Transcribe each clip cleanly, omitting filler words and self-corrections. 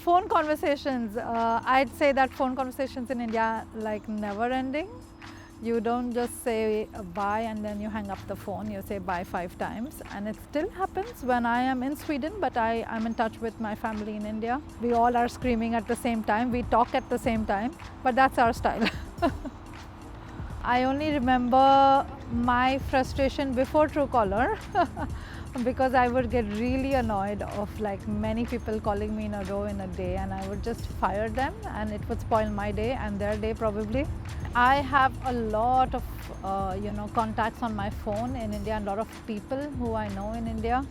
Phone conversations, I'd say that phone conversations in India like never ending. You don't just say bye and then you hang up the phone, you say bye 5 times. And it still happens when I am in Sweden, but I'm in touch with my family in India. We all are screaming at the same time, we talk at the same time, but that's our style. I only remember my frustration before Truecaller because I would get really annoyed of like many people calling me in a row in a day, and I would just fire them and it would spoil my day and their day probably. I have a lot of contacts on my phone in India, and a lot of people who I know in India.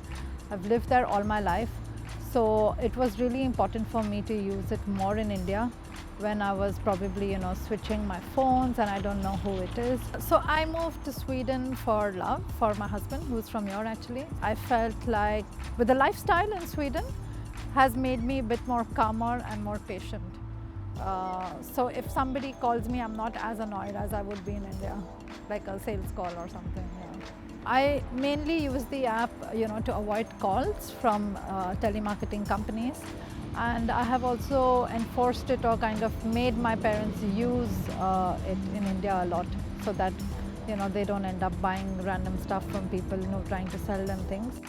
I've lived there all my life, so it was really important for me to use it more in India when I was probably switching my phones and I don't know who it is. So I moved to Sweden for love, for my husband who's from here actually. I felt like with the lifestyle in Sweden has made me a bit more calmer and more patient. So if somebody calls me, I'm not as annoyed as I would be in India, like a sales call or something. Yeah. I mainly use the app, to avoid calls from telemarketing companies, and I have also enforced it or kind of made my parents use it in India a lot, so that they don't end up buying random stuff from people trying to sell them things.